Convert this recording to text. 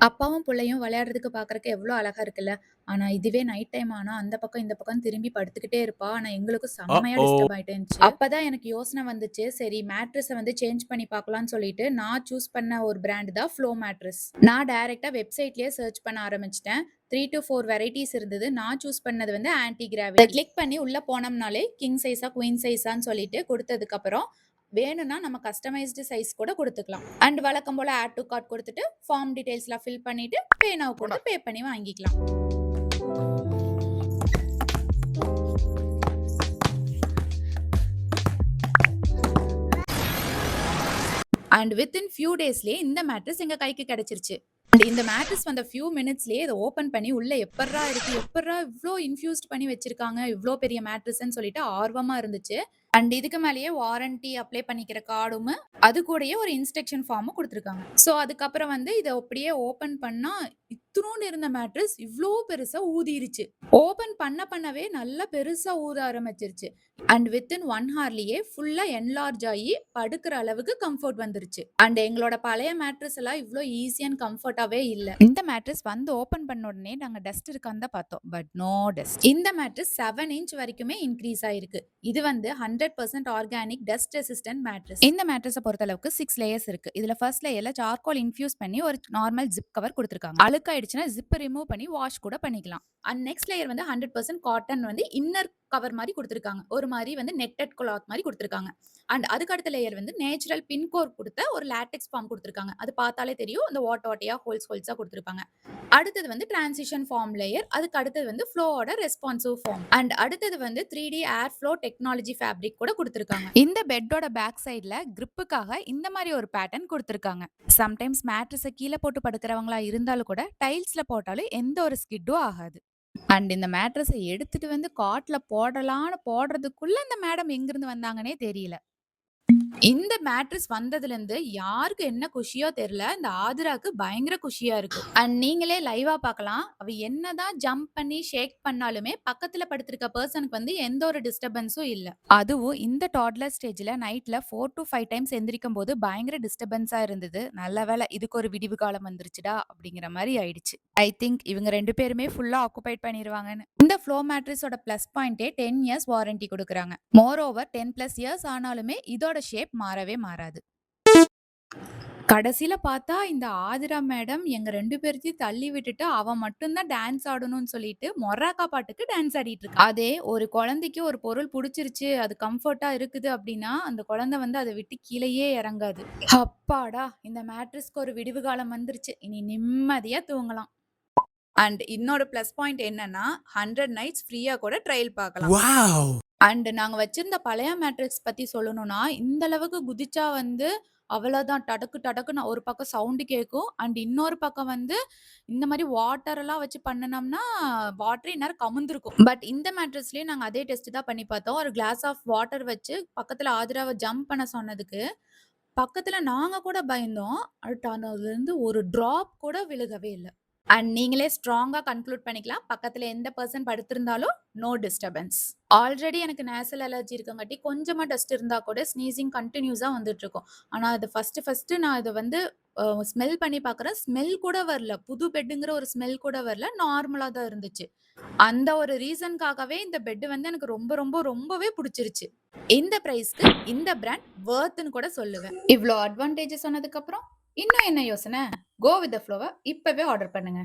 அப்பாவும் புள்ளையும் விளையாடுறதுக்கு பார்க்கறக்கு எவ்ளோ அழகா இருக்குல்ல. ஆனா இதுவே நைட் டைம் ஆனா அந்த பக்கம், இந்த பக்கம் திரும்பி படுத்துக்கிட்டே இருப்பா. ஆனா எங்களுக்கும் செம்மையா Uh-oh. டிஸ்டர்ப் ஆயிட்டு இருந்துச்சு. அப்பதான் எனக்கு யோசனை வந்துச்சு. சரி மேட்ரஸ வந்து சேஞ்ச் பண்ணி பார்க்கலான்னு சொல்லிட்டு, நான் சூஸ் பண்ண ஒரு பிராண்ட் தான் ஃப்ளோ மேட்ரஸ். நான் டைரக்ட்டா வெப்சைட்லயே சர்ச் பண்ண ஆரம்பிச்சுட்டேன். 3 டூ 4 வெரைட்டீஸ் இருந்தது. நான் சூஸ் பண்ணது வந்து ஆன்டி கிராவிட்டி. அத கிளிக் பண்ணி உள்ள போனோம்னாலே கிங் சைஸா, குயின் சைஸான்னு சொல்லிட்டு குடுத்ததுக்கப்புறம், வேணும்னா நம்ம கஸ்டமைஸ்டு சைஸ் கூட குடுத்துக்கலாம். அண்ட் வழக்கம் போல ஆட் டூ கார்ட் குடுத்துட்டு, ஃபார்ம் டீடைல்ஸ்லாம் ஃபில் பண்ணிட்டு, பே நவ் போடா. குடுத்து பே பண்ணி வாங்கிக்கலாம். அண்ட் வித்தின் ஃபியூ டேஸ்லயே இந்த மேட்ரஸ் எங்க கைக்கு கிடைச்சிருச்சு. அண்ட் இந்த மேட்ரஸ் வந்த ஃபியூ மினிட்ஸ்லயே இத ஓப்பன் பண்ணி உள்ள எப்புட்றா இருக்கு? எப்புட்றா இவ்ளோ இன்ஃப்யூஸ்ட் பண்ணி வச்சிருக்காங்க? இவ்ளோ பெரிய மேட்ரஸ்ன்னு சொல்லிட்டு ஆர்வமா இருந்துச்சு. அண்ட் இதுக்கு மேலயே வாரண்டி அப்ளை பண்ணிக்கிற கார்டும், அது கூடயே ஒரு இன்ஸ்ட்ரக்ஷன் ஃபார்மும் குடுத்துருக்காங்க. சோ அதுக்கப்புறம் வந்து இத அப்படியே ஓப்பன் பண்ணா, இத்துணூண்டு இருந்த மேட்ரஸ் இவ்ளோ பெருசா ஊதிருச்சு. ஓப்பன் பண்ணவே நல்லா பெருசா ஊத ஆரம்பிச்சிருச்சு. அண்ட் வித்தின் 1 ஹார்லயே ஃபுல்லா என்லார்ஜ் ஆயி படுக்கிற அளவுக்கு கம்ஃபோர்ட் வந்துருச்சு. அண்ட் எங்களோட பழைய மேட்ரஸ் எல்லாம் இவ்ளோ ஈஸி அண்ட் கம்ஃபோர்ட்டாவே இல்ல. இந்த மேட்ரஸ் வந்து ஓப்பன் பண்ண உடனே நாங்க டஸ்ட் இருக்கான்னு தான் பார்த்தோம். But no dust. இந்த மேட்ரஸ் 7 இன்ச் வரைக்குமே இன்கிரீஸ் ஆயிருக்கு. இது வந்து 100% ஆர்கானிக் டஸ்ட் ரெசிஸ்டன்ட் மேட்ரஸ். இந்த மேட்ரஸ பொறுத்தளவுக்கு 6 லேயர்ஸ் இருக்கு. இதுல ஃபர்ஸ்ட் லேயர்ல சார்கோல் இன்ஃப்யூஸ் பண்ணி ஒரு நார்மல் ஜிப் கவர் குடுத்திருக்காங்க. அழுக்காயிடுச்சுன்னா ஜிப் ரிமூவ் பண்ணி வாஷ் கூட பண்ணிக்கலாம். அண்ட் நெக்ஸ்ட் லேயர் வந்து 100% காட்டன் வந்து இன்னர் கவர் மாரி குடுத்திருக்காங்க. ஒரு மாரி வந்து நெட்டட் கிளாத் மாரி குடுத்திருக்காங்க. அண்ட் அதுக்கு அடுத்த லேயர் வந்து நேச்சுரல் பின் கோர் குடுத்த ஒரு லாட்டெக்ஸ் ஃபார்ம் குடுத்திருக்காங்க. அது பார்த்தாலே தெரியும். அந்த ஓட்டையா ஹோல்ஸா குடுத்திருப்பாங்க. அடுத்தது வந்து டிரான்சிஷன் ஃபார்ம் லேயர். அதுக்கு அடுத்தது வந்து ஃப்ளோவோட ரெஸ்பான்சிவ் ஃபார்ம். அண்ட் அடுத்தது வந்து 3D ஏர் ஃப்ளோ டெக்னாலஜி ஃபேப்ரிக் கூட குடுத்திருக்காங்க. இந்த பெட்டோட பேக் சைடுல கிரிப்புக்காக இந்த மாரி ஒரு பேட்டர்ன் குடுத்திருக்காங்க. சம்டைம்ஸ் மேட்ரஸ கீழ போட்டு படுக்கிறவங்களா இருந்தாலும் கூட டைல்ஸ்ல போட்டாலும் எந்த ஒரு ஸ்கிட்டும் ஆகாது. அண்ட் இந்த மேட்ரஸ எடுத்துட்டு வந்து காட்ல போடலான்னு போடுறதுக்குள்ள இந்த மேடம் எங்கிருந்து வந்தாங்கன்னே தெரியல. இந்த மேட்ரஸ் வந்ததுலருந்து யாருக்கு என்ன குஷியோ தெரியல. இந்த ஆதிராக்கு பயங்கர குஷியா இருக்கு. அண்ட் நீங்களே லைவா பார்க்கலாம். அவ என்னதான் ஜம்ப் பண்ணி ஷேக் பண்ணாலுமே பக்கத்துல படுத்திருக்க பெர்சனுக்கு வந்து எந்த ஒரு டிஸ்டர்பன்ஸும் இல்ல. அதுவும் இந்த டாட்லர் ஸ்டேஜ்ல நைட்ல 4 டூ 5 டைம்ஸ் எந்திரிக்கும்போது பயங்கர டிஸ்டர்பன்ஸா இருந்தது. நல்ல வேளை இதுக்கு ஒரு விடிவு காலம் வந்துருச்சுடா அப்படிங்கிற மாரி ஆயிடுச்சு. ஐ திங்க் இவங்க 2 பேருமே ஃபுல்லா ஆக்குபைட் பண்ணிருவாங்கன்னு. இந்த ஃப்ளோ மேட்ரஸோட பிளஸ் பாயிண்டே 10 இயர்ஸ் வாரண்டி குடுக்குறாங்க. மோர் ஓவர் 10 பிளஸ் இயர்ஸ் ஆனாலுமே இதோட ஷேப் மாறவே மாறாது. கடைசில பார்த்தா இந்த ஆதிரா மேடம் எங்க 2 பேத்தையும் தள்ளி விட்டுட்டு, அவ மட்டும் தான் டான்ஸ் ஆடணும்னு சொல்லிட்டு மொர்ராக்கா பாட்டுக்கு டான்ஸ் ஆடிட்டு இருக்கா. அதே ஒரு குழந்தைக்கு ஒரு பொருள் புடிச்சிருச்சு, அது கம்ஃபர்ட்டா இருக்குது அப்டின்னா, அந்த குழந்தை வந்து அத விட்டு கீழயே இறங்காது. அப்பாடா! இந்த மேட்ரஸ்க்கு ஒரு விடிவு காலம் வந்துருச்சு. இனி நிம்மதியா தூங்கலாம். அண்ட் இன்னொரு பிளஸ் பாயிண்ட் என்னன்னா, 100 நைட்ஸ் ஃப்ரீயா கூட ட்ரையல் பார்க்கலாம். Wow. அண்ட் நாங்க வச்சிருந்த பழைய மேட்ரிக்ஸ் பத்தி சொல்லணும்னா, இந்த அளவுக்கு குதிச்சா வந்து அவ்வளோதான். டடக்கு டடக்குன்னு ஒரு பக்கம் சவுண்ட் கேட்கும். அண்ட் இன்னொரு பக்கம் வந்து இந்த மாரி வாட்டர் எல்லாம் வச்சு பண்ணுனோம்னா, வாட்டரே இந்நேரம் கமுந்திருக்கும். பட் இந்த மேட்ரிக்ஸ்லயே நாங்க அதே டெஸ்ட் தான் பண்ணி பார்த்தோம். ஒரு கிளாஸ் ஆஃப் வாட்டர் வச்சு பக்கத்துல ஆதிராவ ஜம்ப் பண்ண சொன்னதுக்கு, பக்கத்துல நாங்க கூட பயந்தோம். பட் ஆனா அதுலருந்து ஒரு டிராப் கூட விழுகவே இல்ல. அண்ட் நீங்களே ஸ்ட்ராங்கா கன்க்ளூட் பண்ணிக்கலாம். பக்கத்துல எந்த பெர்சன் படுத்திருந்தாலும் நோ டிஸ்டர்பன்ஸ். ஆல்ரெடி எனக்கு நேசல் அலர்ஜி இருக்கங்காட்டி கொஞ்சமா டஸ்ட் இருந்தா கூட ஸ்னீசிங் கன்டினியூஸா வந்துட்டு இருக்கும். ஆனா அது ஃபர்ஸ்ட் நான் இத வந்து ஸ்மெல் பண்ணி பார்க்குறேன். ஸ்மெல் கூட வரல. புது பெட்டுங்கிற ஒரு ஸ்மெல் கூட வரல. நார்மலா தான் இருந்துச்சு. அந்த ஒரு ரீசன்க்காகவே இந்த பெட் வந்து எனக்கு ரொம்பவே புடிச்சிருச்சு. இந்த பிரைஸ்க்கு இந்த பிராண்ட் வொர்த்ன்னு கூட சொல்லுவேன். இவ்ளோ அட்வான்டேஜஸ் சொன்னதுக்கு அப்புறம் இன்னும் என்ன யோசனை? கோ வித் த ஃப்ளோவ இப்பவே ஆர்டர் பண்ணுங்க.